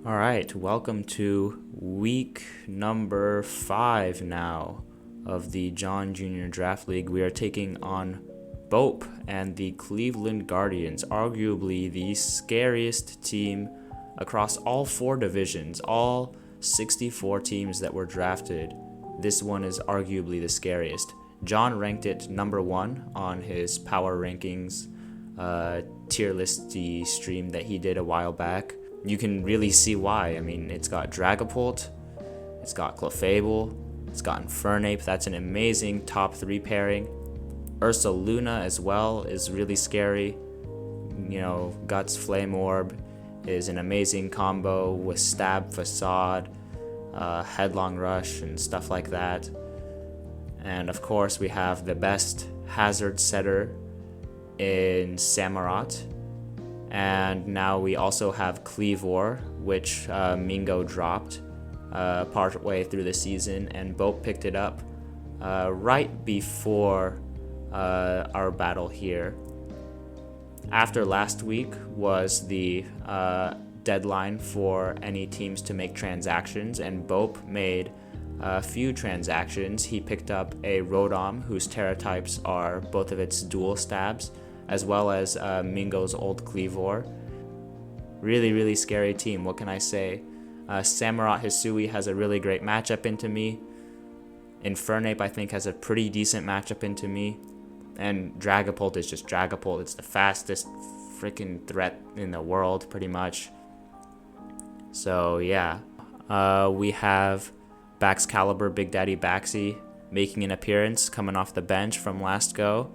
All right, welcome to week number 5 now of the John Jr. Draft League. We are taking on Bope and the Cleveland Guardians, arguably the scariest team across all 4 divisions, all 64 teams that were drafted. This one is arguably the scariest. John ranked it number 1 on his power rankings tier listy stream that he did a while back. You can really see why. I mean, it's got Dragapult, it's got Clefable, it's got Infernape. That's an amazing top 3 pairing. Ursalyme as well is really scary. You know, Guts Flame Orb is an amazing combo with Stab Facade, Headlong Rush, and stuff like that. And of course, we have the best hazard setter in Samurott. And now we also have Cleavor, which Mingo dropped partway through the season, and Bope picked it up right before our battle here. After last week was the deadline for any teams to make transactions, and Bope made a few transactions. He picked up a Rotom, whose Terra types are both of its dual stabs, as well as Mingo's old Cleavor. Really scary team, what can I say? Samurott Hisui has a really great matchup into me. Infernape, I think, has a pretty decent matchup into me. And Dragapult is just Dragapult. It's the fastest freaking threat in the world, pretty much. So, yeah. We have Baxcalibur, Big Daddy Baxi, making an appearance, coming off the bench from last go.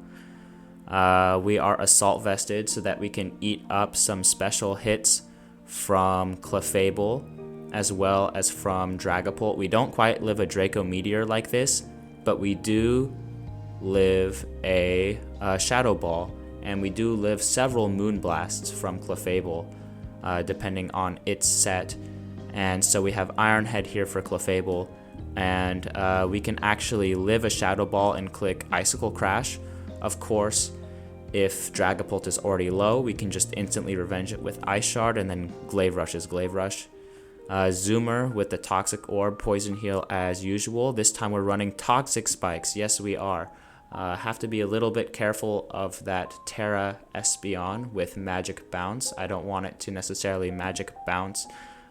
We are Assault Vested so that we can eat up some special hits from Clefable as well as from Dragapult. We don't quite live a Draco Meteor like this, but we do live a Shadow Ball, and we do live several Moonblasts from Clefable, depending on its set. And so we have Iron Head here for Clefable, and we can actually live a Shadow Ball and click Icicle Crash. Of course, if Dragapult is already low, we can just instantly revenge it with Ice Shard, and then Glaive Rush is Glaive Rush. Zoomer with the Toxic Orb, Poison Heal as usual. This time we're running Toxic Spikes. Yes, we are. Have to be a little bit careful of that Terra Espeon with Magic Bounce. I don't want it to necessarily Magic Bounce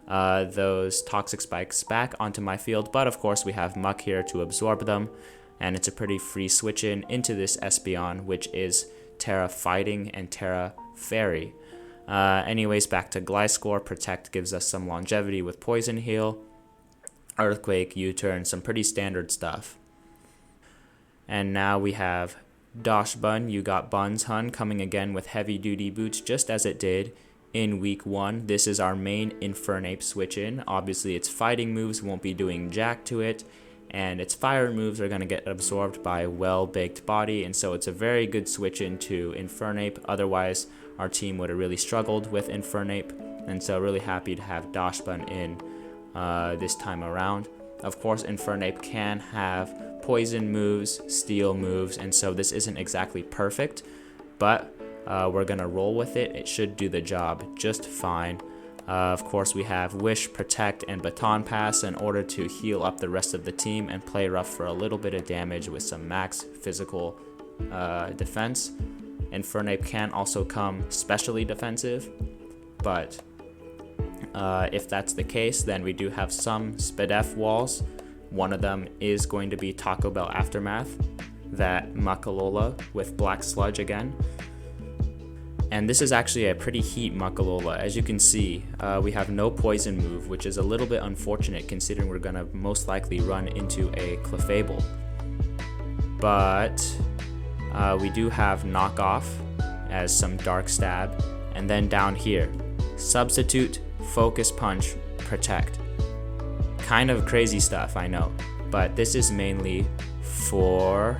those Toxic Spikes back onto my field, but of course we have Muck here to absorb them. And it's a pretty free switch in into this Espeon, which is Terra Fighting and Terra Fairy. Anyways, back to Gliscor. Protect gives us some longevity with Poison Heal. Earthquake, U-Turn, some pretty standard stuff. And now we have Doshbun. You got Buns Hun coming again with heavy duty boots, just as it did in week 1. This is our main Infernape switch in. Obviously, its fighting moves won't be doing jack to it, and its fire moves are going to get absorbed by well-baked body, and so it's a very good switch into Infernape. Otherwise, our team would have really struggled with Infernape, and so really happy to have Doshbun in this time around. Of course, Infernape can have poison moves, steel moves, and so this isn't exactly perfect, but we're going to roll with it. It should do the job just fine. Of course, we have Wish, Protect, and Baton Pass in order to heal up the rest of the team and play rough for a little bit of damage with some max physical defense. Infernape can also come specially defensive, but if that's the case, then we do have some Spadef walls. One of them is going to be Taco Bell Aftermath, that Makalola with Black Sludge again. And this is actually a pretty heat Makalola. As you can see, we have no poison move, which is a little bit unfortunate considering we're going to most likely run into a Clefable. But we do have Knockoff as some Dark Stab. And then down here, Substitute, Focus Punch, Protect. Kind of crazy stuff, I know. But this is mainly for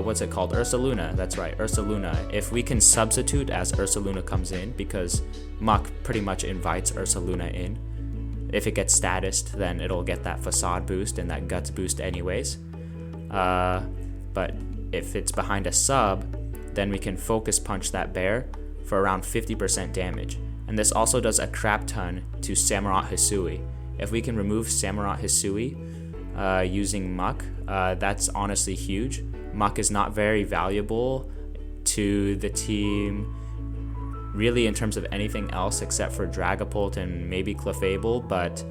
what's it called? Ursalyme. That's right, Ursalyme. If we can substitute as Ursalyme comes in, because Muck pretty much invites Ursalyme in. If it gets statused, then it'll get that Facade boost and that Guts boost anyways. But if it's behind a sub, then we can Focus Punch that bear for around 50% damage. and this also does a crap ton to Samurott Hisui. If we can remove Samurott Hisui using Muck, that's honestly huge. Muck is not very valuable to the team really in terms of anything else except for Dragapult and maybe Clefable, but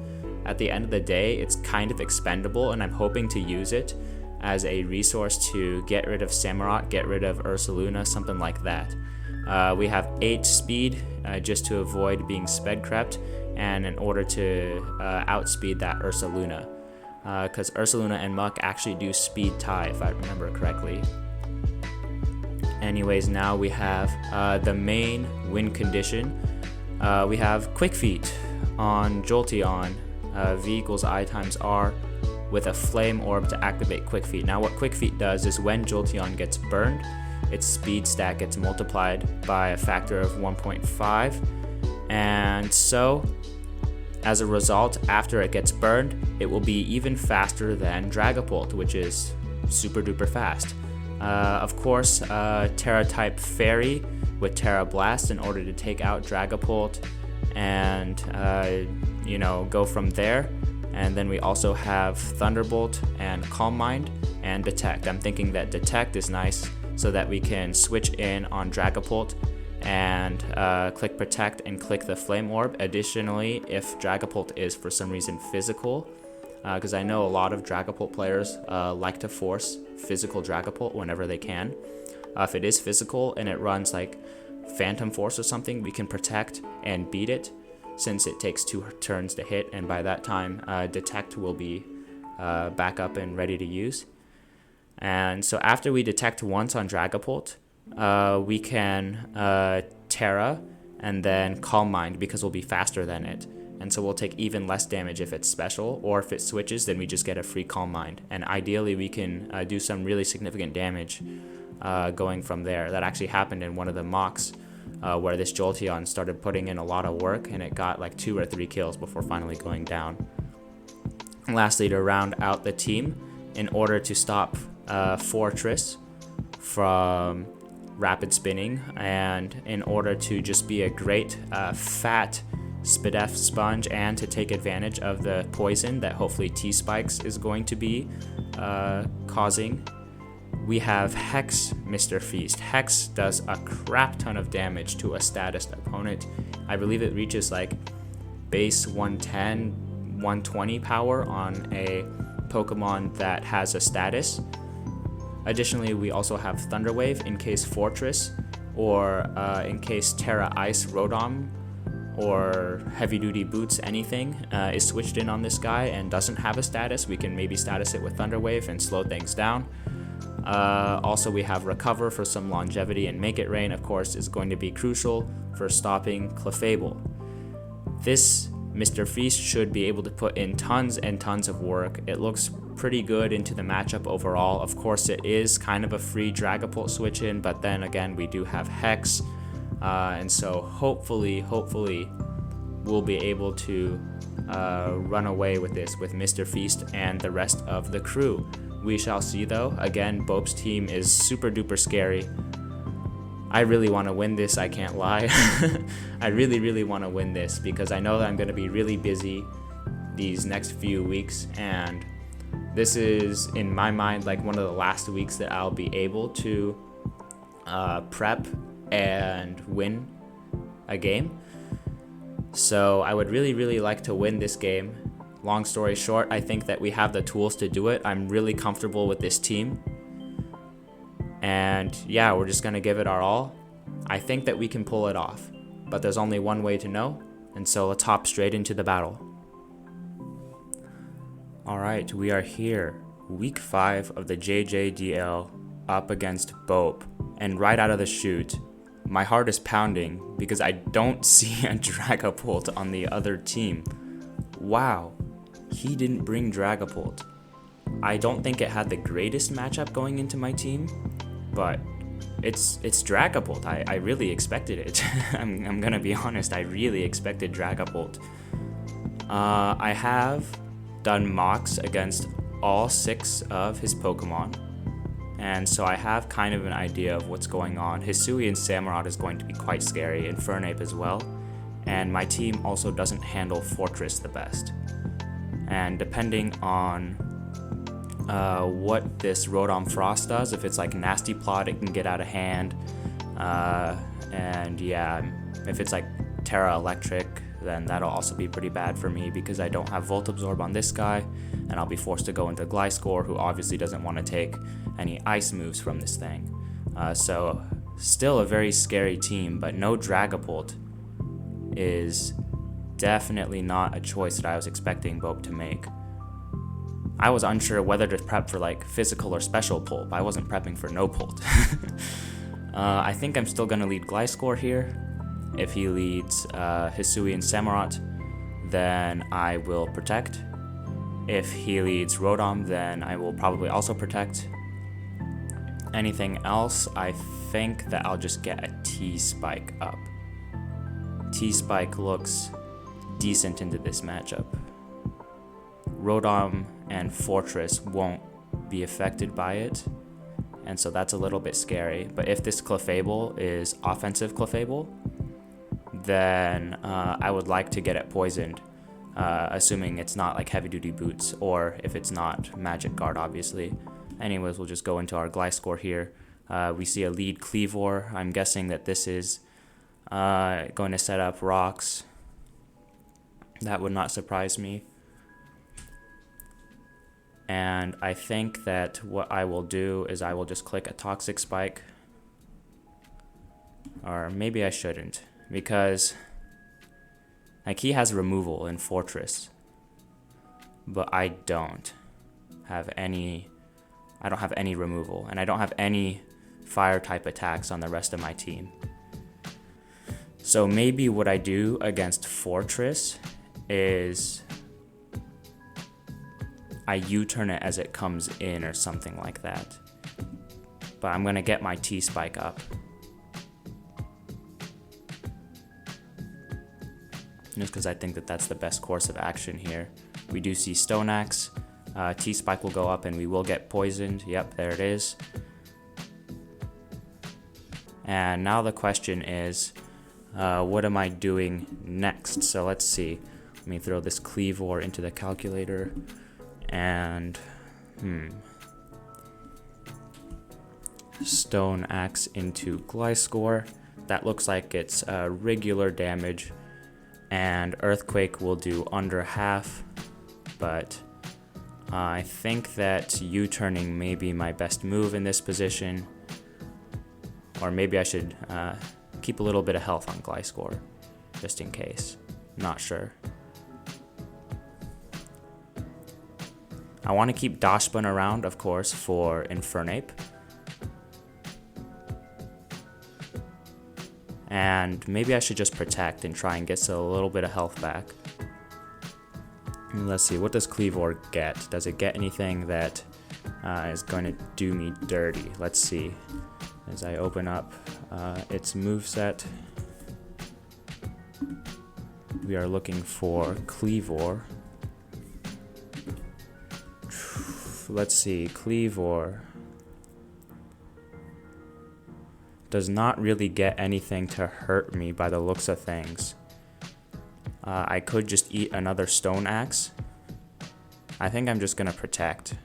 at the end of the day, it's kind of expendable, and I'm hoping to use it as a resource to get rid of Samurott, get rid of Ursalyme, something like that. We have 8 speed just to avoid being sped crept, and in order to outspeed that Ursalyme, because Ursalyme and Muck actually do speed tie if I remember correctly. Anyways, now we have the main win condition. We have Quick Feet on Jolteon, V equals I times R, with a Flame Orb to activate Quick Feet. Now what Quick Feet does is when Jolteon gets burned, its speed stat gets multiplied by a factor of 1.5, and so as a result, after it gets burned, it will be even faster than Dragapult, which is super duper fast. Of course, Terra type Fairy with Terra Blast in order to take out Dragapult and go from there. And then we also have Thunderbolt and Calm Mind and Detect. I'm thinking that Detect is nice so that we can switch in on Dragapult and click Protect and click the Flame Orb. Additionally, if Dragapult is for some reason physical, because I know a lot of Dragapult players like to force physical Dragapult whenever they can. If it is physical and it runs like Phantom Force or something, we can Protect and beat it, since it takes 2 turns to hit, and by that time Detect will be back up and ready to use. And so after we Detect once on Dragapult, we can Terra and then Calm Mind, because we'll be faster than it, and so we'll take even less damage if it's special, or if it switches then we just get a free Calm Mind, and ideally we can do some really significant damage going from there. That actually happened in one of the mocks where this Jolteon started putting in a lot of work and it got like 2 or 3 kills before finally going down. And lastly, to round out the team, in order to stop Fortress from rapid spinning, and in order to just be a great fat Spadef sponge, and to take advantage of the poison that hopefully T-Spikes is going to be causing, we have Hex Mr. Feast. Hex does a crap ton of damage to a status opponent. I believe it reaches like base 110, 120 power on a Pokemon that has a status. Additionally, we also have Thunder Wave in case Fortress, or in case Terra Ice Rotom or Heavy Duty Boots anything is switched in on this guy and doesn't have a status. We can maybe status it with Thunder Wave and slow things down. Also, we have Recover for some longevity, and Make It Rain, of course, is going to be crucial for stopping Clefable. This Mr. Feast should be able to put in tons and tons of work. It looks pretty good into the matchup overall. Of course, it is kind of a free Dragapult switch in, but then again, we do have Hex, and so hopefully we'll be able to run away with this with Mr. Feast and the rest of the crew. We shall see though. Again, Bope's team is super duper scary. I really want to win this, I can't lie. I really want to win this because I know that I'm going to be really busy these next few weeks, and this is, in my mind, like one of the last weeks that I'll be able to prep and win a game. So I would really like to win this game. Long story short, I think that we have the tools to do it. I'm really comfortable with this team. And yeah, we're just going to give it our all. I think that we can pull it off. But there's only one way to know, and so let's hop straight into the battle. Alright, we are here. Week 5 of the JJDL up against Bope. And right out of the chute, my heart is pounding because I don't see a Dragapult on the other team. Wow, he didn't bring Dragapult. I don't think it had the greatest matchup going into my team, but it's Dragapult. I really expected it. I'm gonna be honest, I really expected Dragapult. I have done mocks against all 6 of his Pokemon, and so I have kind of an idea of what's going on. Hisui and Samurott is going to be quite scary, and Fernape as well. and my team also doesn't handle Fortress the best. And depending on what this Rotom Frost does, if it's like Nasty Plot, it can get out of hand. And yeah, if it's like Terra Electric, then that'll also be pretty bad for me because I don't have Volt Absorb on this guy, and I'll be forced to go into Gliscor, who obviously doesn't want to take any ice moves from this thing. So still a very scary team, but no Dragapult is definitely not a choice that I was expecting Bope to make. I was unsure whether to prep for like physical or special Pulp. I wasn't prepping for no Pult. I think I'm still going to lead Gliscor here. If he leads Hisuian Samurott, then I will protect. If he leads Rotom, then I will probably also protect. Anything else, I think that I'll just get a T-Spike up. T-Spike looks decent into this matchup. Rotom and Fortress won't be affected by it, and so that's a little bit scary. But if this Clefable is offensive Clefable, then I would like to get it poisoned, assuming it's not like heavy duty boots, or if it's not Magic Guard, obviously. Anyways, we'll just go into our Gliscor here. We see a lead Cleavor. I'm guessing that this is going to set up rocks. That would not surprise me. And I think that what I will do is I will just click a Toxic Spike. Or maybe I shouldn't, because like he has removal in Fortress, but I don't have any removal, and I don't have any fire type attacks on the rest of my team. So maybe what I do against Fortress is I U-turn it as it comes in or something like that. But I'm gonna get my T-Spike up. Just because I think that that's the best course of action here. We do see Stone Axe. T-Spike will go up and we will get poisoned. Yep, there it is. And now the question is, what am I doing next? So let's see. Let me throw this Cleavor into the calculator. And Stone Axe into Gliscor. That looks like it's regular damage, and Earthquake will do under half, but I think that U-turning may be my best move in this position, or maybe I should keep a little bit of health on Gliscor, just in case. Not sure. I want to keep Dachsbun around, of course, for Infernape. And maybe I should just protect and try and get a little bit of health back. And let's see, what does Cleavor get? Does it get anything that is going to do me dirty? Let's see. As I open up its moveset, we are looking for Cleavor. Let's see, Cleavor does not really get anything to hurt me by the looks of things. I could just eat another Stone Axe. I think I'm just going to protect.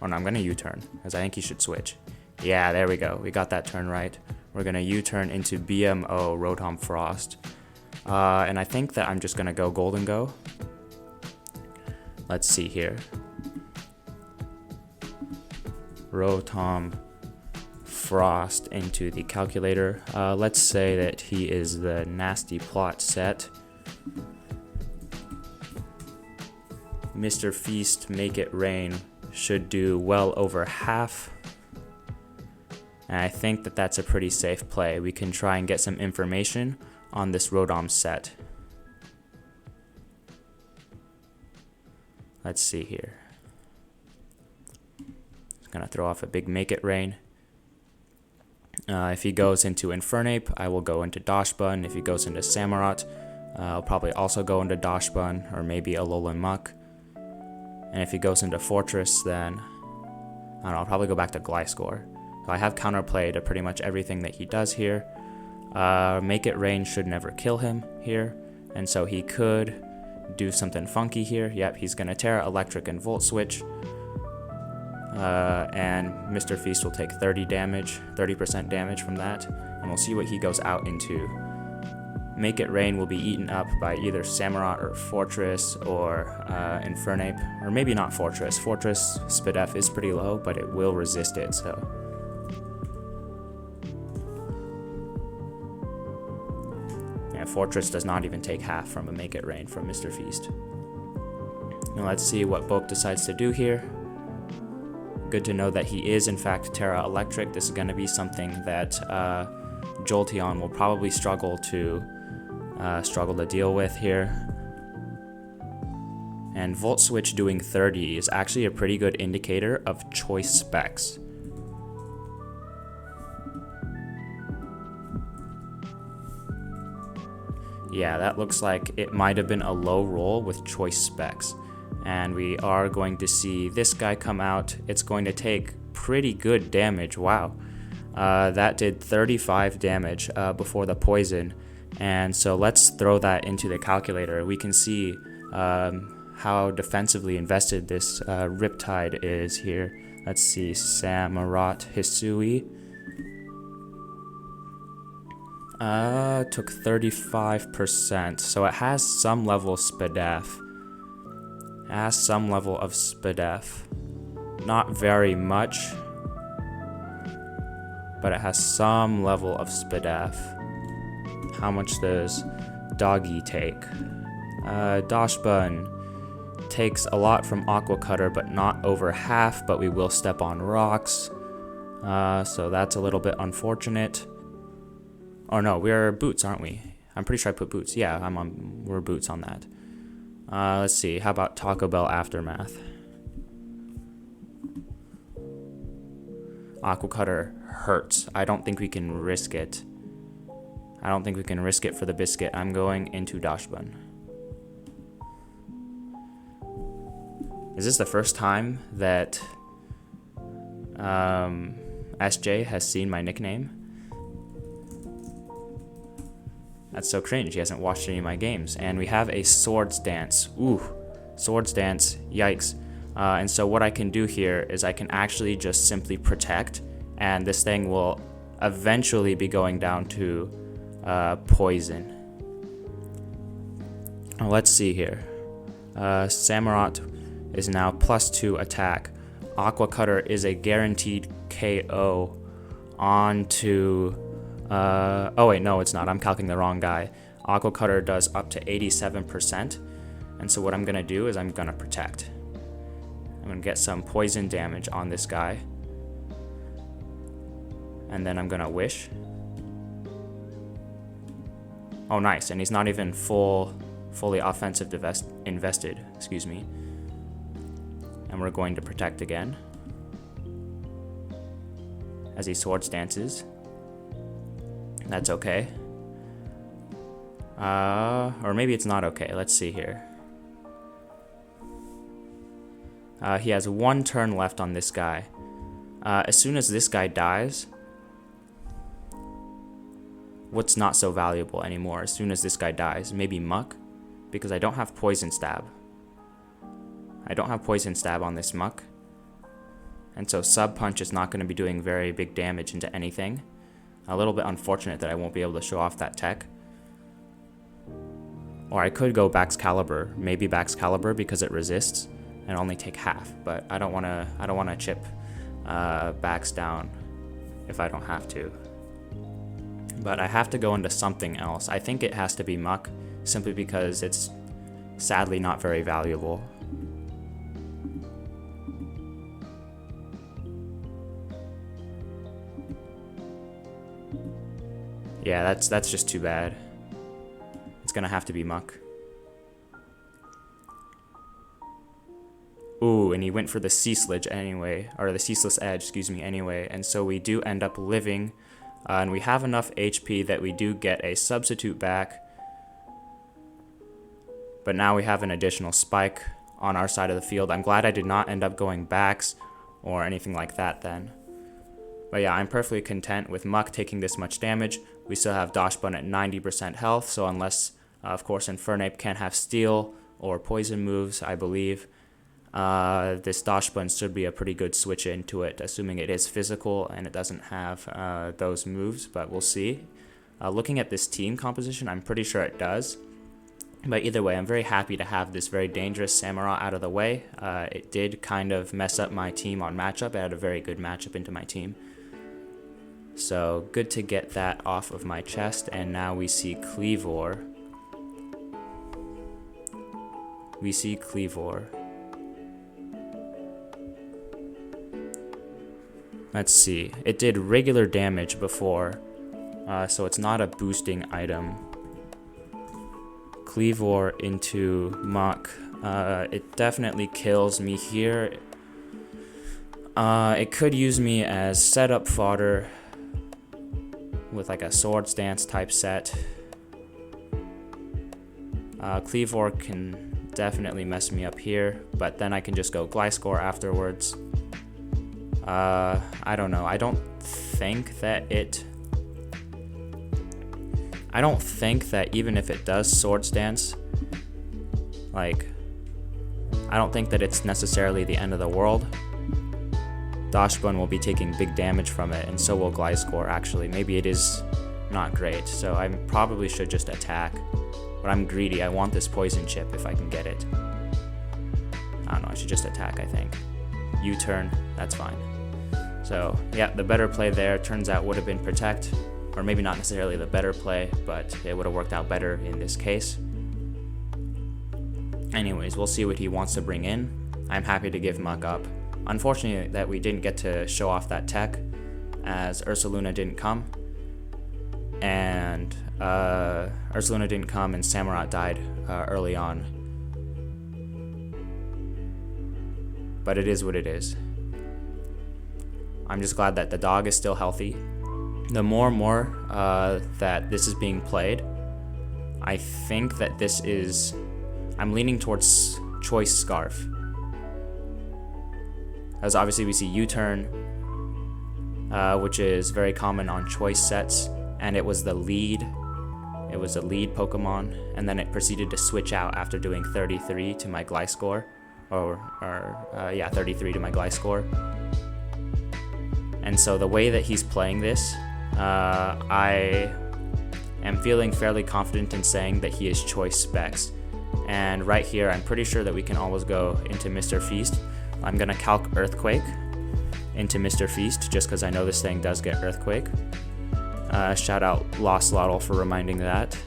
Oh no, I'm going to U-turn, because I think he should switch. Yeah, there we go. We got that turn right. We're going to U-turn into BMO Rotom Frost. And I think that I'm just going to go Golden Go. Let's see here. Rotom Frost into the calculator. Let's say that he is the Nasty Plot set. Mr. Feast, Make It Rain should do well over half. And I think that that's a pretty safe play. We can try and get some information on this Rotom set. Let's see here. Just gonna throw off a big Make It Rain. If he goes into Infernape, I will go into Dachsbun. If he goes into Samurott, I'll probably also go into Dachsbun, or maybe Alolan Muck. And if he goes into Fortress, then I don't know, I'll probably go back to Gliscor. So I have counterplay to pretty much everything that he does here. Make It Rain should never kill him here. And so he could do something funky here. Yep, he's going to Terra, Electric, and Volt Switch. And Mr. Feast will take 30% damage from that. And we'll see what he goes out into. Make It Rain will be eaten up by either Samurott or Fortress or Infernape. Or maybe not Fortress. Fortress SpDef is pretty low, but it will resist it, so. Yeah, Fortress does not even take half from a Make It Rain from Mr. Feast. Now let's see what Bope decides to do here. Good to know that he is in fact Terra Electric. This is going to be something that Jolteon will probably struggle to deal with here. And Volt Switch doing 30 is actually a pretty good indicator of choice specs. Yeah, that looks like it might have been a low roll with choice specs. And we are going to see this guy come out. It's going to take pretty good damage. Wow. That did 35 damage before the poison. And so let's throw that into the calculator. We can see how defensively invested this Riptide is here. Let's see, Samurott Hisui. Took 35%. So it has some level of SpDef. Not very much, but it has some level of SpDef. How much does Doggy take? Dachshbun takes a lot from Aqua Cutter, but not over half, but we will step on rocks. So that's a little bit unfortunate. Oh no, we're Boots, aren't we? I'm pretty sure I put Boots. Yeah, we're Boots on that. Let's see, how about Taco Bell Aftermath? Aqua Cutter hurts. I don't think we can risk it. For the biscuit. I'm going into Dachshbun. Is this the first time that SJ has seen my nickname? That's so cringe. He hasn't watched any of my games. And we have a Swords Dance. Ooh, Swords Dance. Yikes. And so what I can do here is I can actually just simply protect, and this thing will eventually be going down to poison. Let's see here. Samurott is now +2 attack. Aqua Cutter is a guaranteed KO onto... oh wait, no it's not. I'm calculating the wrong guy. Aqua Cutter does up to 87%. And so what I'm going to do is I'm going to protect. I'm going to get some poison damage on this guy. And then I'm going to wish. Oh nice, and he's not even fully offensive invested, excuse me. And we're going to protect again. As he Swords Dances. That's okay. Or maybe it's not okay. Let's see here. He has 1 turn left on this guy. As soon as this guy dies, what's not so valuable anymore? As soon as this guy dies, maybe Muck, because I don't have Poison Stab. I don't have Poison Stab on this Muck. And so Sub Punch is not going to be doing very big damage into anything. A little bit unfortunate that I won't be able to show off that tech. Or I could go Baxcalibur, maybe Baxcalibur because it resists and only take half. But I don't want to chip Bax down if I don't have to. But I have to go into something else. I think it has to be Muck, simply because it's sadly not very valuable. Yeah, that's just too bad. It's gonna have to be Muck. Ooh, and he went for the Ceaseless anyway, or the Ceaseless Edge, excuse me, anyway. And so we do end up living, and we have enough HP that we do get a substitute back. But now we have an additional spike on our side of the field. I'm glad I did not end up going backs or anything like that then. But yeah, I'm perfectly content with Muck taking this much damage. We still have Dachshbun at 90% health, so unless Of course, Infernape can't have steel or poison moves, I believe. This Dachshund should be a pretty good switch into it, assuming it is physical and it doesn't have those moves, but we'll see. Looking at this team composition, I'm pretty sure it does. But either way, I'm very happy to have this very dangerous Samurott out of the way. It did kind of mess up my team on matchup. I had a very good matchup into my team. So good to get that off of my chest. And now we see Kleavor. Let's see. It did regular damage before, so it's not a boosting item. Kleavor into Mach. It definitely kills me here. It could use me as setup fodder with like a Swords Dance type set. Kleavor can definitely mess me up here, but then I can just go Gliscor afterwards. I don't know. I don't think that even if it does Swords Dance, like, I don't think that it's necessarily the end of the world. Dachshund will be taking big damage from it, and so will Gliscor, actually. Maybe it is not great, so I probably should just attack. But I'm greedy. I want this poison chip if I can get it. I don't know. I should just attack, I think. U-turn. That's fine. So, yeah, the better play there turns out would have been Protect. Or maybe not necessarily the better play, but it would have worked out better in this case. Anyways, we'll see what he wants to bring in. I'm happy to give Muck up. Unfortunately that we didn't get to show off that tech, as Ursalyme didn't come. And Ursalyme didn't come and Samurott died early on. But it is what it is. I'm just glad that the dog is still healthy. The more and more that this is being played, I think that this is... I'm leaning towards Choice Scarf. As obviously we see U-turn, which is very common on choice sets, and it was the lead. It was a lead Pokemon, and then it proceeded to switch out after doing 33 to my Gliscor, yeah, 33 to my Gliscor. And so the way that he's playing this, I am feeling fairly confident in saying that he is choice specs. And right here, I'm pretty sure that we can always go into Mr. Feast. I'm gonna calc Earthquake into Mr. Feast just because I know this thing does get Earthquake. Shout out Lostlotl for reminding that.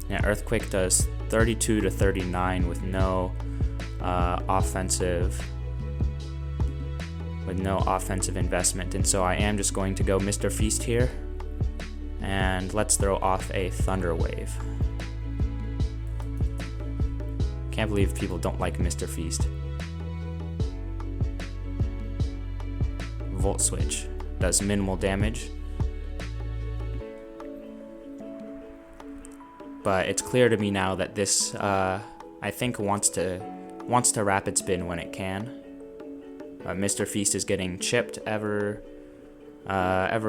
Yeah, Earthquake does 32 to 39 with no offensive investment, and so I am just going to go Mr. Feast here, and let's throw off a Thunder Wave. Can't believe people don't like Mr. Feast. Volt Switch does minimal damage, but it's clear to me now that this I think wants to Rapid Spin when it can. Mr. Feast is getting chipped ever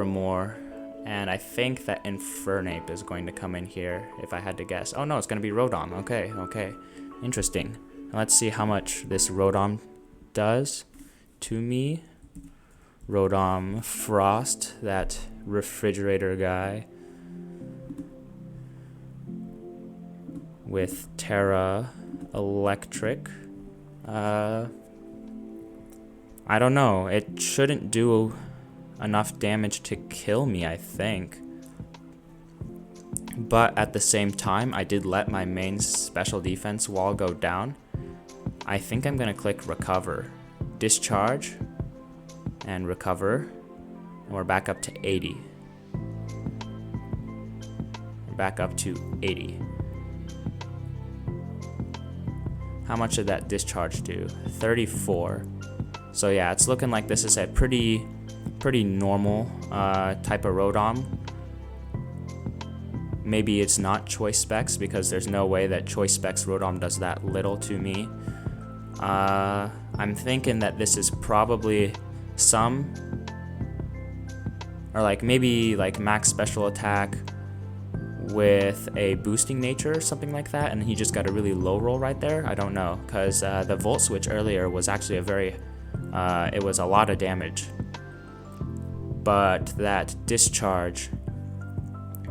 more, and I think that Infernape is going to come in here if I had to guess. Oh no, it's going to be Rotom. Okay, interesting. Let's see how much this Rotom does to me. Rotom Frost, that refrigerator guy, with Terra Electric. I don't know. It shouldn't do enough damage to kill me, I think. But at the same time, I did let my main special defense wall go down. I think I'm going to click Recover. Discharge and Recover. And we're back up to 80. We're back up to 80. How much did that discharge do? 34. So yeah, it's looking like this is a pretty normal type of Rotom. Maybe it's not Choice Specs, because there's no way that Choice Specs Rotom does that little to me. I'm thinking that this is probably or like maybe like max special attack with a boosting nature or something like that, and he just got a really low roll right there. I don't know, because the Volt Switch earlier was actually a very, it was a lot of damage. But that discharge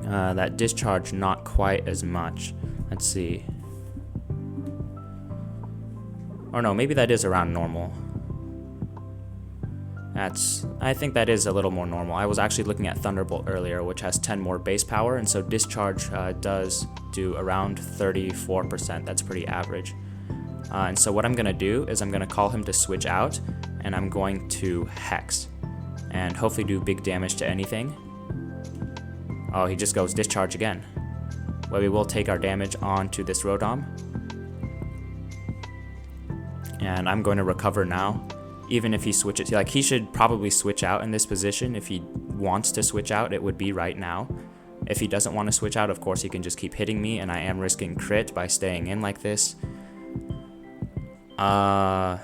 not quite as much. Let's see. Or no, maybe that is around normal. I think that is a little more normal. I was actually looking at Thunderbolt earlier, which has 10 more base power, and so discharge does do around 34%. That's pretty average. And so what I'm gonna do is I'm gonna call him to switch out, and I'm going to Hex, and hopefully do big damage to anything. Oh, he just goes discharge again. Well, we will take our damage onto this Rotom. And I'm going to recover now. Even if he switches, like, he should probably switch out in this position. If he wants to switch out, it would be right now. If he doesn't want to switch out, of course, he can just keep hitting me, and I am risking crit by staying in like this. But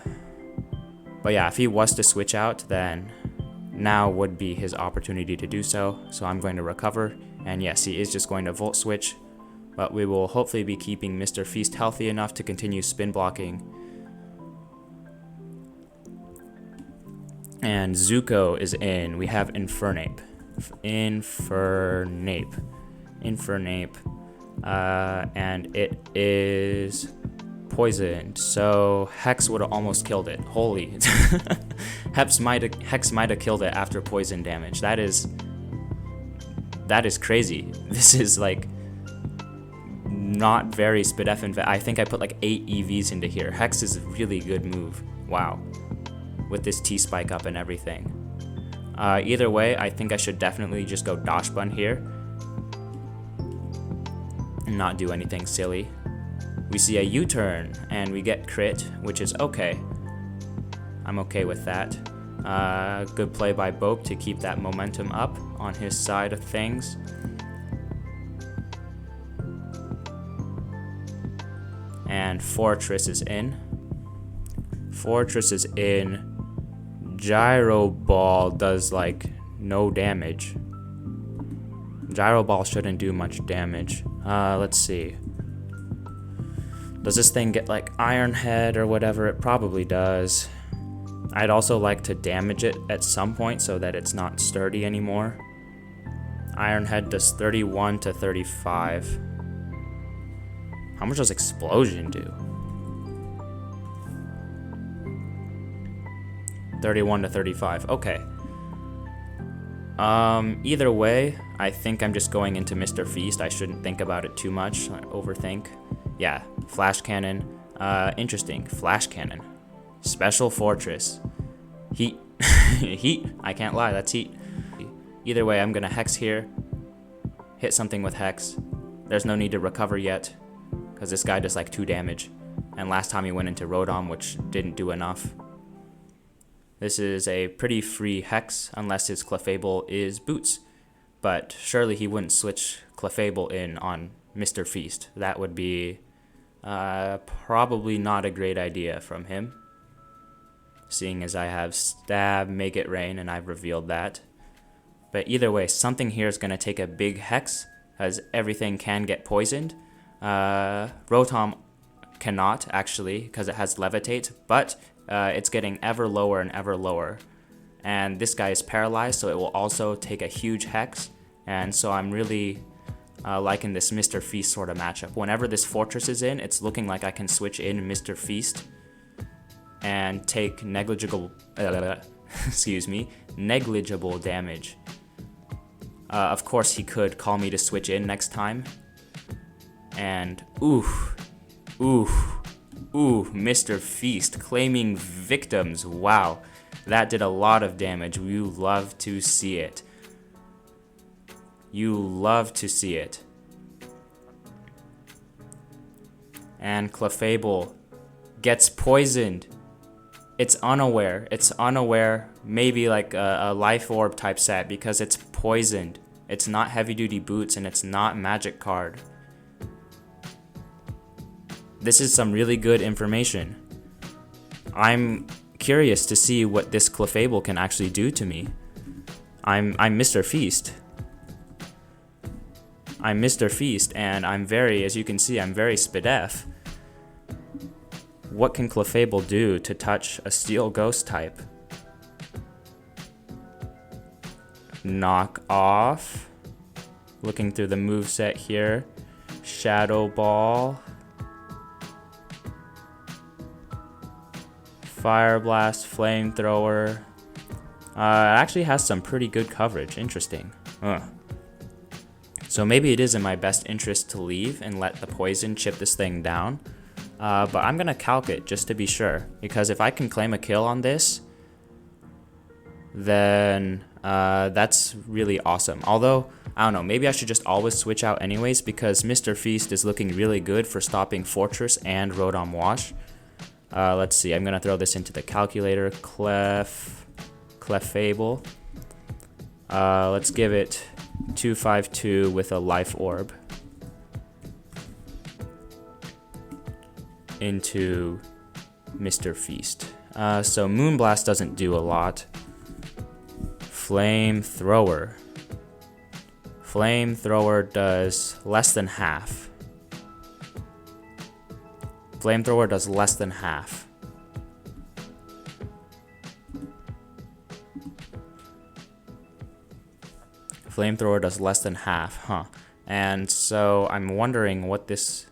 yeah, if he was to switch out, then now would be his opportunity to do so. So I'm going to recover, and yes, he is just going to Volt Switch, but we will hopefully be keeping Mr. Feast healthy enough to continue spin blocking. And Zuko is in. We have Infernape. And it is poisoned. So Hex would have almost killed it. Holy. Hex might have killed it after poison damage. That is crazy. This is like not very Spadef. I think I put like 8 EVs into here. Hex is a really good move. Wow. With this T-Spike up and everything. Either way, I think I should definitely just go Dash Bun here and not do anything silly. We see a U-turn and we get crit, which is okay. I'm okay with that. Good play by Bope to keep that momentum up on his side of things. And Fortress is in. Gyro Ball does like no damage. Gyro Ball shouldn't do much damage. Let's see. Does this thing get like Iron Head or whatever? It probably does. I'd also like to damage it at some point so that it's not sturdy anymore. Iron Head does 31 to 35. How much does Explosion do? 31 to 35. Okay. Either way, I think I'm just going into Mr. Feast. I shouldn't think about it too much. I overthink. Yeah, Flash Cannon. Interesting. Flash Cannon. Special Fortress. Heat. Heat. I can't lie, that's heat. Either way, I'm gonna Hex here. Hit something with Hex. There's no need to recover yet, because this guy does like 2 damage. And last time he went into Rotom, which didn't do enough. This is a pretty free Hex, unless his Clefable is Boots. But surely he wouldn't switch Clefable in on Mr. Feast. That would be probably not a great idea from him. Seeing as I have Stab, Make It Rain, and I've revealed that. But either way, something here is going to take a big Hex, as everything can get poisoned. Rotom cannot, actually, because it has Levitate, but it's getting ever lower and ever lower. And this guy is paralyzed, so it will also take a huge Hex. And so I'm really liking this Mr. Feast sort of matchup. Whenever this Fortress is in, it's looking like I can switch in Mr. Feast and take negligible damage. Of course, he could call me to switch in next time. And ooh, Mr. Feast claiming victims. Wow, that did a lot of damage. You love to see it. You love to see it. And Clefable gets poisoned. It's unaware. Maybe like a Life Orb type set, because it's poisoned. It's not Heavy Duty Boots and it's not Magic Card. This is some really good information. I'm curious to see what this Clefable can actually do to me. I'm Mr. Feast. I'm Mr. Feast, and I'm very, as you can see, I'm very Spadef. What can Clefable do to touch a Steel Ghost type? Knock off. Looking through the moveset here. Shadow Ball. Fire Blast, Flamethrower. It actually has some pretty good coverage. Interesting. So maybe it is in my best interest to leave and let the poison chip this thing down. But I'm going to calc it just to be sure. Because if I can claim a kill on this, then that's really awesome. Although, I don't know, maybe I should just always switch out anyways, because Mr. Feast is looking really good for stopping Fortress and Rotom Wash. Let's see, I'm going to throw this into the calculator. Clefable. Let's give it 252 with a Life Orb into Mr. Feast. So Moonblast doesn't do a lot. Flamethrower. Flamethrower does less than half. Flamethrower does less than half. Flamethrower does less than half, huh? And so I'm wondering what the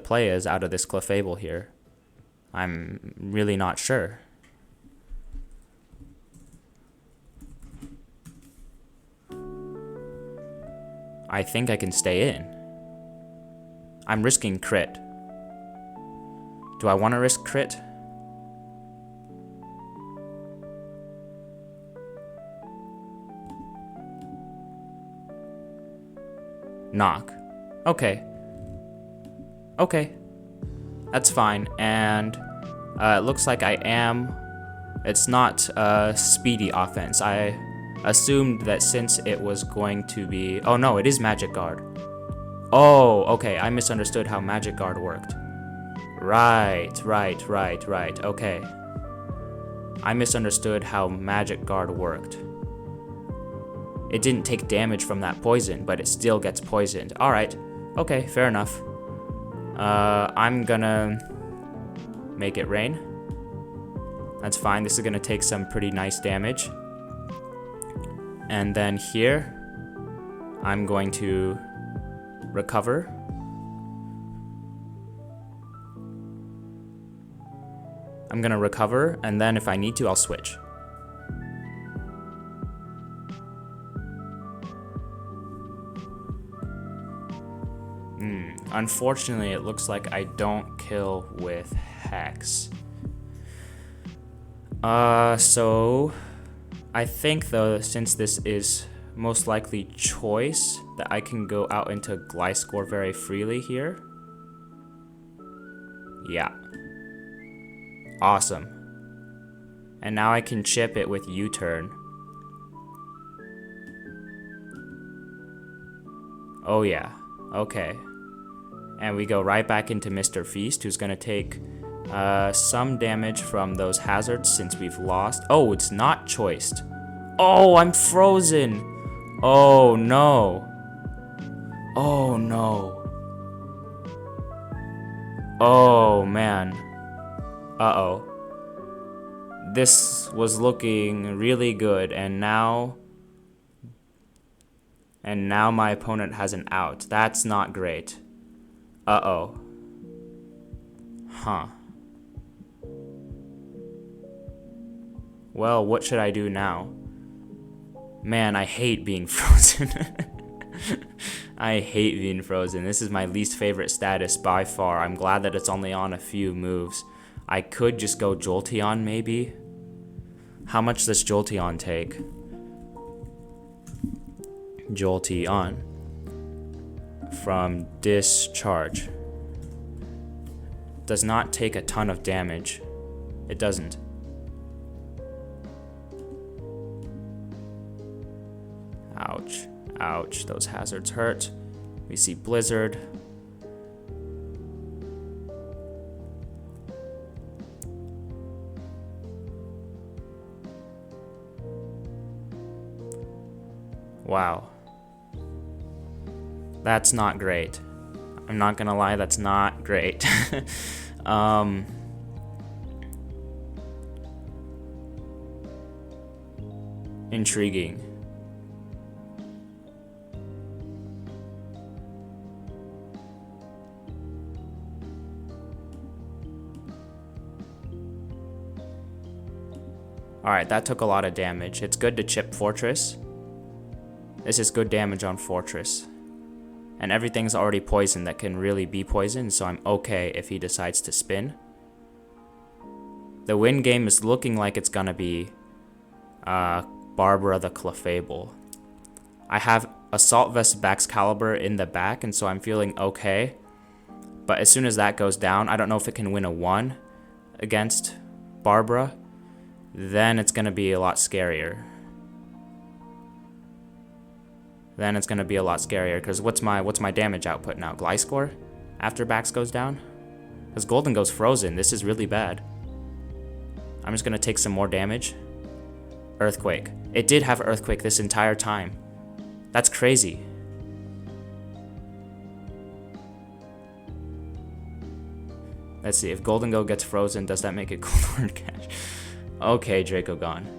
play is out of this Clefable here. I'm really not sure. I think I can stay in. I'm risking crit. Do I want to risk crit? Knock. Okay. Okay. That's fine. And it looks like I am... It's not speedy offense. I assumed that since it was going to be... Oh no, it is Magic Guard. Oh, okay. I misunderstood how Magic Guard worked. Right. Okay. I misunderstood how Magic Guard worked. It didn't take damage from that poison, but it still gets poisoned. Alright. Okay, fair enough. I'm gonna make it rain. That's fine. This is gonna take some pretty nice damage. And then here, I'm going to recover. I'm gonna recover, and then if I need to, I'll switch. Unfortunately, it looks like I don't kill with Hex. So I think though, since this is most likely choice, that I can go out into Gliscor very freely here. Yeah. Awesome. And now I can chip it with U-turn. Oh yeah. Okay. And we go right back into Mr. Feast, who's gonna take some damage from those hazards since we've lost. Oh, it's not choiced. Oh, I'm frozen. Oh no. Oh no. Oh man. Uh-oh. This was looking really good, and now my opponent has an out. That's not great. Uh-oh. Huh. Well, what should I do now? Man, I hate being frozen. I hate being frozen. This is my least favorite status by far. I'm glad that it's only on a few moves. I could just go Jolteon, maybe. How much does Jolteon take? Jolteon. From Discharge. Does not take a ton of damage. It doesn't. Ouch. Ouch. Those hazards hurt. We see Blizzard. Wow. That's not great. I'm not gonna lie, that's not great. Intriguing. Alright, that took a lot of damage. It's good to chip Fortress. This is good damage on Fortress. And everything's already poisoned that can really be poisoned, so I'm okay if he decides to spin. The win game is looking like it's gonna be Barbara the Clefable. I have Assault Vest Baxcalibur in the back, and so I'm feeling okay. But as soon as that goes down, I don't know if it can win a 1 against Barbara. Then it's gonna be a lot scarier. Because what's my damage output now? Gliscor? After Bax goes down? Because Golden goes frozen. This is really bad. I'm just gonna take some more damage. Earthquake. It did have Earthquake this entire time. That's crazy. Let's see, if Golden Go gets frozen, does that make it Gold Cash? Okay, Dracogon.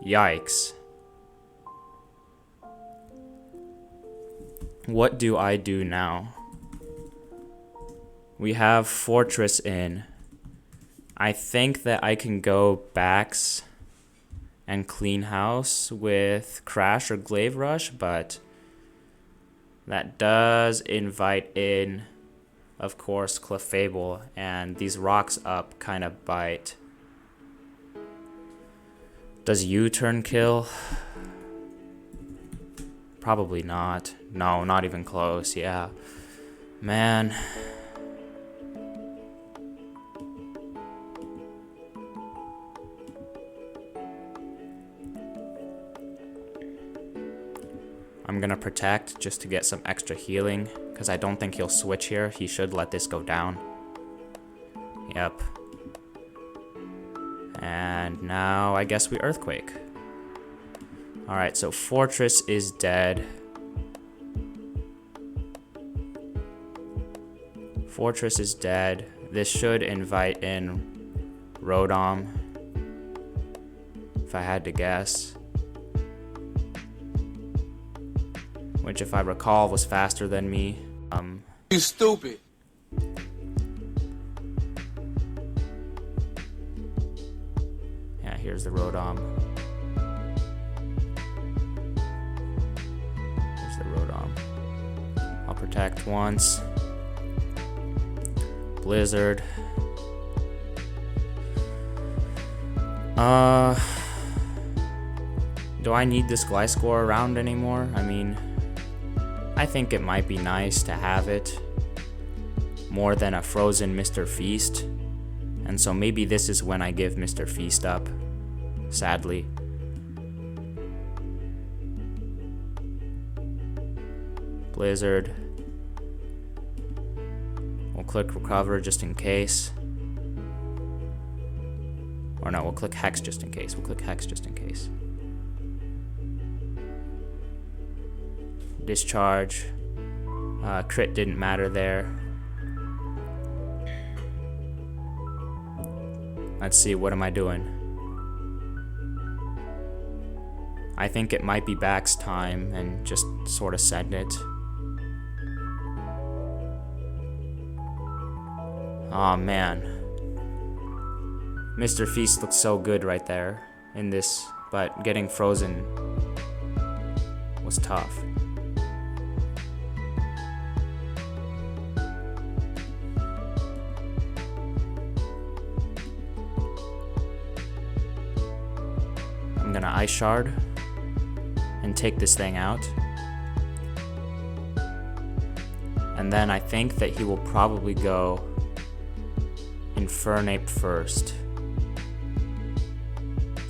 Yikes. What do I do now? We have Fortress in. I think that I can go Bax and Clean House with Crash or Glaive Rush, but that does invite in, of course, Clefable, and these rocks up kind of bite. Does U-turn kill? Probably not. No, not even close, yeah. Man. I'm gonna protect just to get some extra healing, because I don't think he'll switch here. He should let this go down. Yep. And now I guess we Earthquake. Alright, so Fortress is dead. Fortress is dead. This should invite in Rotom, if I had to guess. Which, if I recall, was faster than me. You stupid. Yeah, here's the Rotom. Here's the Rotom. I'll protect once. Blizzard. Do I need this Gliscor around anymore? I mean, I think it might be nice to have it more than a frozen Mr. Feast. And so maybe this is when I give Mr. Feast up, sadly. Blizzard. We'll click Recover just in case. Or no, we'll click Hex just in case. Discharge. Crit didn't matter there. Let's see, what am I doing? I think it might be Back's time and just sort of send it. Aw, man. Mr. Feast looks so good right there in this, but getting frozen was tough. I'm gonna Ice Shard and take this thing out. And then I think that he will probably go Infernape first.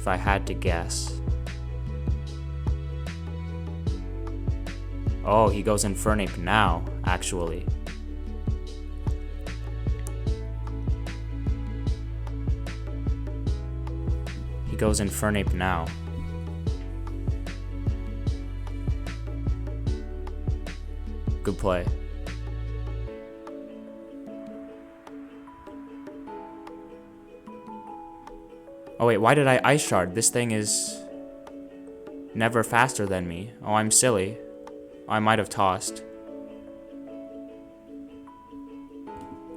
I had to guess. Oh, he goes Infernape now, actually. He goes Infernape now. Good play. Oh wait, why did I Ice Shard? This thing is never faster than me. Oh, I'm silly. I might have tossed.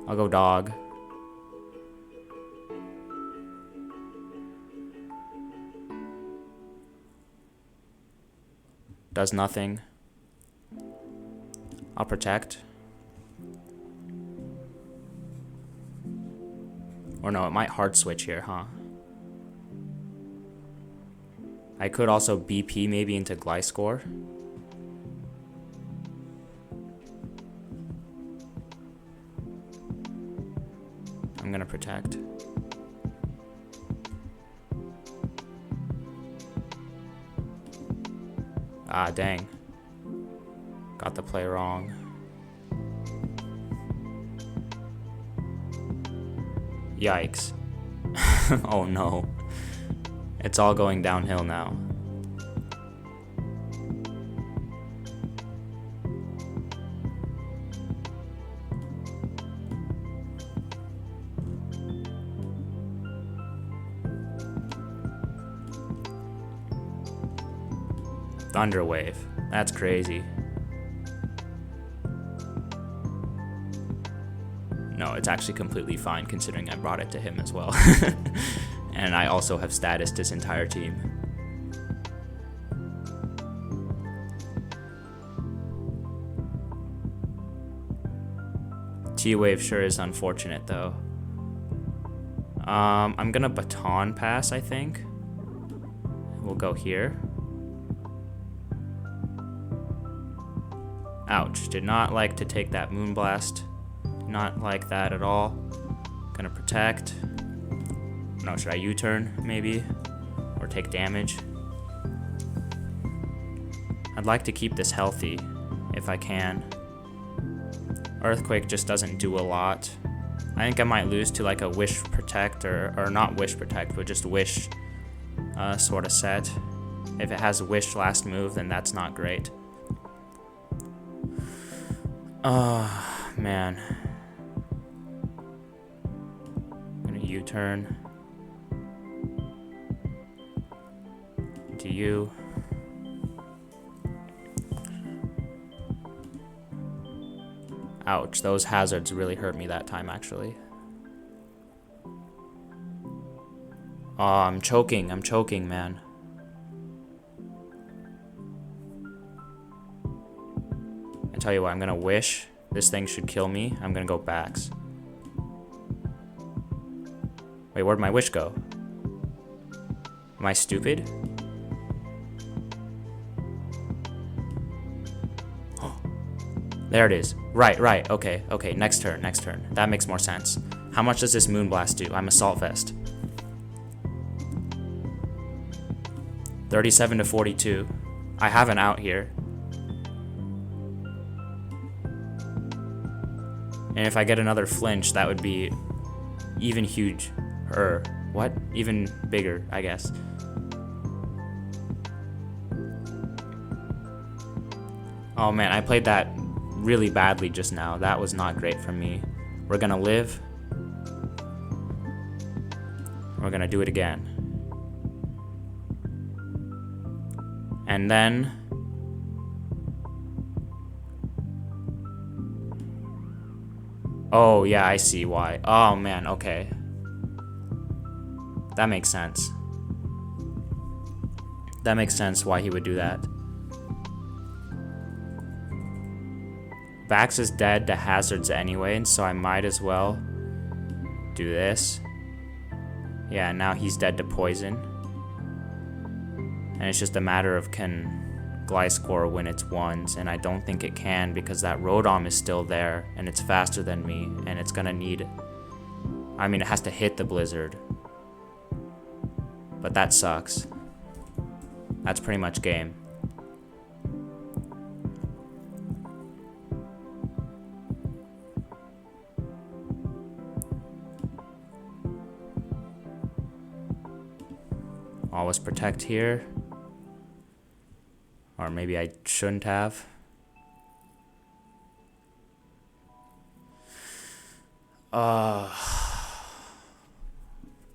I'll go dog. Does nothing. I'll protect. Or no, it might hard switch here, huh? I could also BP maybe into Gliscor. I'm gonna protect. Ah, dang. Got the play wrong. Yikes. Oh no. It's all going downhill now. Thunder Wave. That's crazy. No, it's actually completely fine considering I brought it to him as well. And I also have status this entire team. T-Wave sure is unfortunate though. I'm gonna Baton Pass, I think. We'll go here. Ouch, did not like to take that Moonblast. Did not like that at all. Gonna protect. No, should I U-turn maybe? Or take damage? I'd like to keep this healthy if I can. Earthquake just doesn't do a lot. I think I might lose to like a Wish Protect or not Wish Protect, but just Wish sort of set. If it has Wish last move, then that's not great. Oh, man. I'm gonna U-turn. Into you. Ouch, those hazards really hurt me that time, actually. Oh, I'm choking, man. I tell you what, I'm gonna Wish. This thing should kill me. I'm gonna go backs. Wait, where'd my Wish go? Am I stupid? There it is. Right. Okay. Next turn. That makes more sense. How much does this Moonblast do? I'm Assault Vest. 37 to 42. I have an out here. And if I get another flinch, that would be even huge. What? Even bigger, I guess. Oh man, I played that really badly just now. That was not great for me. We're gonna live. We're gonna do it again. And then oh yeah, I see why. Oh man, okay. That makes sense. That makes sense why he would do that. Vax is dead to hazards anyway, and so I might as well do this. Yeah, now he's dead to poison. And it's just a matter of can Gliscor win its ones, and I don't think it can because that Rotom is still there, and it's faster than me, and it's gonna need... I mean, it has to hit the Blizzard. But that sucks. That's pretty much game. Always protect here. Or maybe I shouldn't have.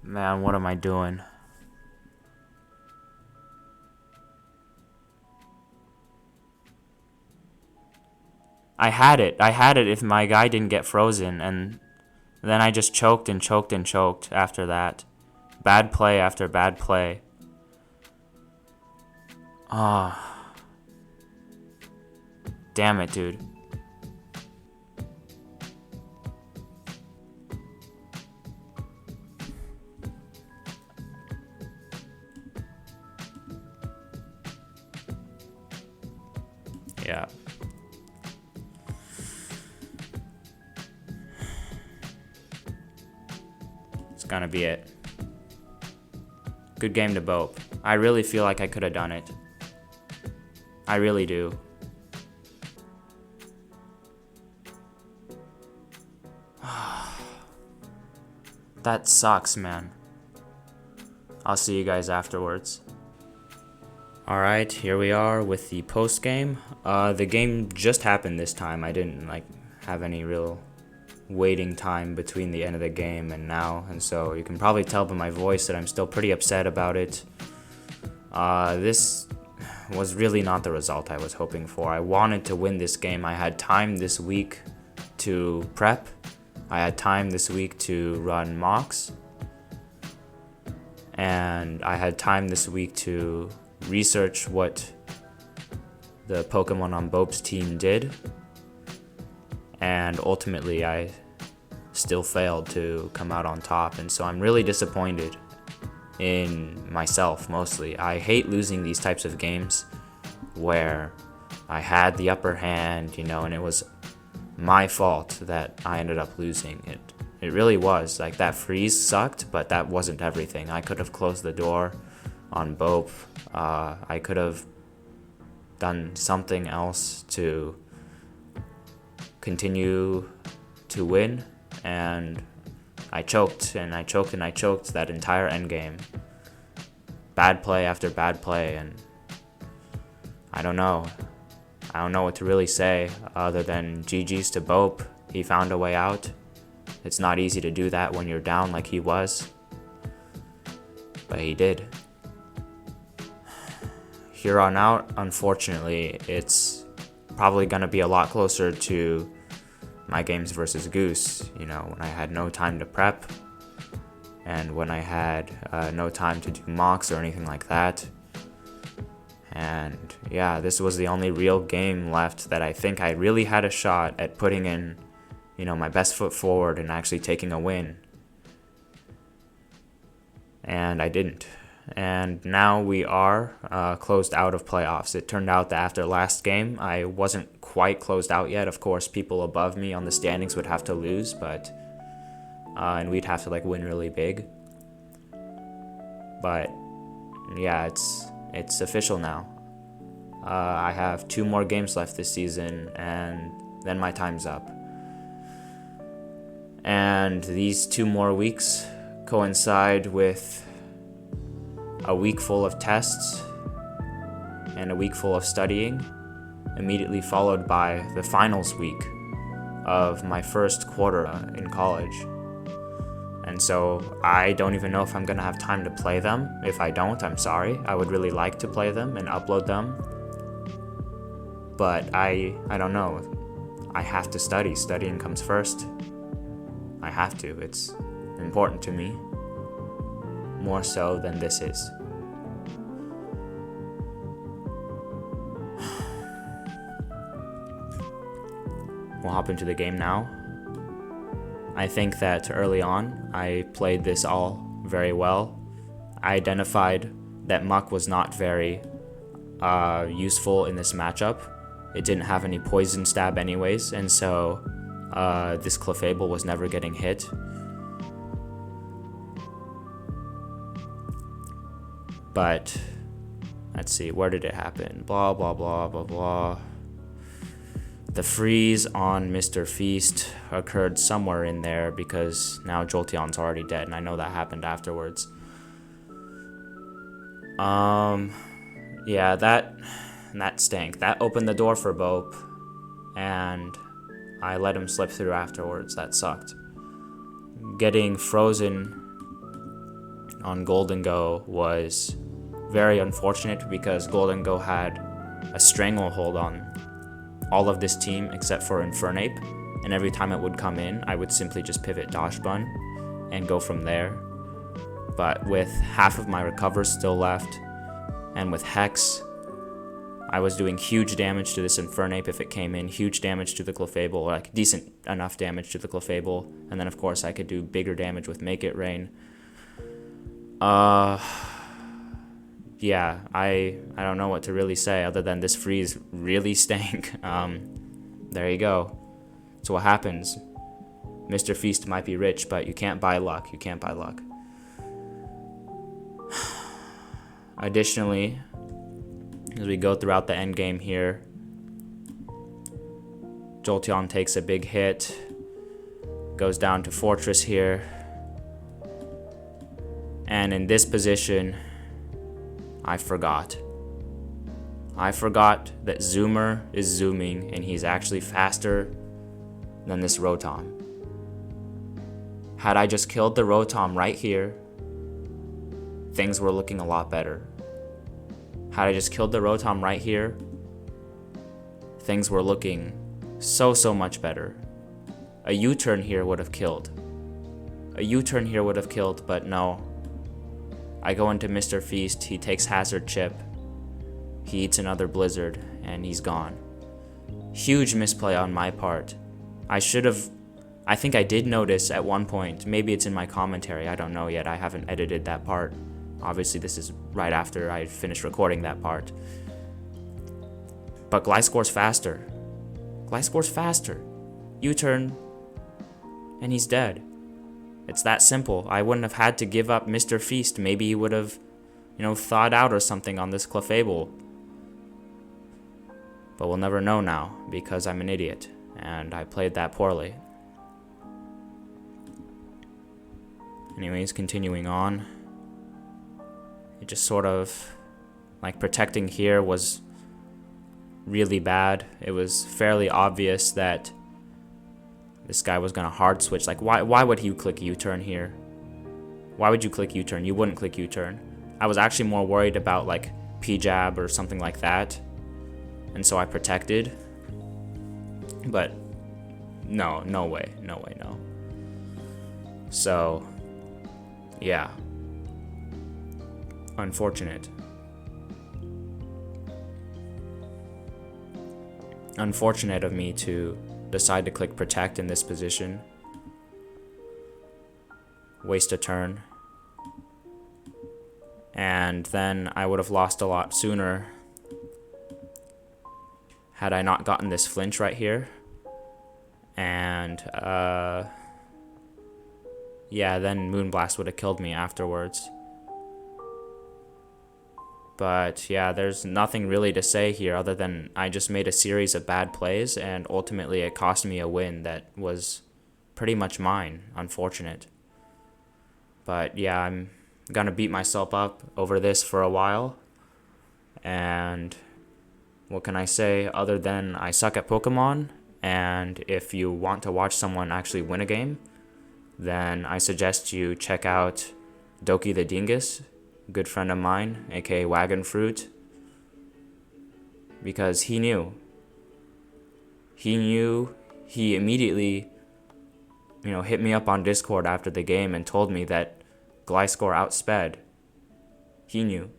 Man, what am I doing? I had it if my guy didn't get frozen, and then I just choked and choked and choked after that. Bad play after bad play. Damn it, dude. Yeah. It's gonna be it. Good game to Bope. I really feel like I could have done it. I really do. That sucks, man. I'll see you guys afterwards. Alright, here we are with the post game. The game just happened this time. I didn't have any real waiting time between the end of the game and now, and so you can probably tell by my voice that I'm still pretty upset about it. This was really not the result I was hoping for. I wanted to win this game. I had time this week to prep. I had time this week to run mocks. And I had time this week to research what the Pokemon on Bope's team did. And ultimately, I still failed to come out on top. And so I'm really disappointed in myself, mostly. I hate losing these types of games where I had the upper hand, and it was my fault that I ended up losing it. It really was. That freeze sucked, but that wasn't everything. I could have closed the door on Bope. I could have done something else to continue to win, and I choked and I choked and I choked that entire endgame. Bad play after bad play, and I don't know what to really say other than GG's to Bope. He found a way out. It's not easy to do that when you're down like he was, but he did. Here on out, unfortunately, it's probably going to be a lot closer to my games versus Goose, when I had no time to prep and when I had no time to do mocks or anything like that. And yeah, this was the only real game left that I think I really had a shot at putting in, my best foot forward and actually taking a win. And I didn't. And now we are closed out of playoffs. It turned out that after last game, I wasn't quite closed out yet. Of course, people above me on the standings would have to lose, but and we'd have to win really big. But yeah, it's official now. I have 2 more games left this season, and then my time's up. And these 2 more weeks coincide with a week full of tests and a week full of studying, immediately followed by the finals week of my first quarter in college. And so I don't even know if I'm gonna have time to play them. If I don't, I'm sorry. I would really like to play them and upload them, but I don't know. I have to study. Studying comes first. I have to. It's important to me, more so than this is. We'll hop into the game now. I think that early on, I played this all very well. I identified that Muck was not very useful in this matchup. It didn't have any poison stab anyways, and so this Clefable was never getting hit. But let's see, where did it happen? Blah, blah, blah, blah, blah. The freeze on Mr. Feast occurred somewhere in there because now Jolteon's already dead, and I know that happened afterwards. Yeah, that stank. That opened the door for Bope, and I let him slip through afterwards. That sucked. Getting frozen on Golden Go was very unfortunate because Golden Go had a stranglehold on all of this team except for Infernape, and every time it would come in, I would simply just pivot Dodge Bun and go from there. But with half of my recovers still left, and with Hex, I was doing huge damage to this Infernape if it came in, huge damage to the Clefable, or like decent enough damage to the Clefable, and then of course I could do bigger damage with Make It Rain. Yeah, I don't know what to really say other than this freeze really stank. There you go. So what happens? Mr. Feast might be rich, but you can't buy luck. You can't buy luck. Additionally, as we go throughout the end game here, Jolteon takes a big hit, goes down to Fortress here, and in this position, I forgot that Zoomer is zooming and he's actually faster than this Rotom. Had I just killed the Rotom right here, things were looking a lot better. Had I just killed the Rotom right here, things were looking so much better. A U-turn here would have killed. But no. I go into Mr. Feast, he takes Hazard Chip, he eats another Blizzard, and he's gone. Huge misplay on my part. I think I did notice at one point, maybe it's in my commentary, I don't know yet, I haven't edited that part. Obviously this is right after I finished recording that part. But Gliscor's faster. U-turn, and he's dead. It's that simple. I wouldn't have had to give up Mr. Feast. Maybe he would have, thawed out or something on this Clefable. But we'll never know now, because I'm an idiot, and I played that poorly. Anyways, continuing on. It just sort of, protecting here was really bad. It was fairly obvious that this guy was gonna hard switch. Why would he click U-turn here? Why would you click U-turn? You wouldn't click U-turn. I was actually more worried about P-jab or something like that, and so I protected. But no way. So yeah, unfortunate of me to decide to click protect in this position. Waste a turn. And then I would have lost a lot sooner had I not gotten this flinch right here. And yeah, then Moonblast would have killed me afterwards. But yeah, there's nothing really to say here other than I just made a series of bad plays and ultimately it cost me a win that was pretty much mine. Unfortunate. But yeah, I'm gonna beat myself up over this for a while. And what can I say other than I suck at Pokemon, and if you want to watch someone actually win a game, then I suggest you check out Doki the Dingus, good friend of mine, aka Wagon Fruit, because he knew. He immediately, hit me up on Discord after the game and told me that Gliscor outsped. He knew.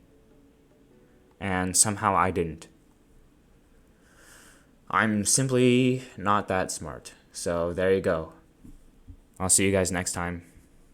And somehow I didn't. I'm simply not that smart. So there you go. I'll see you guys next time.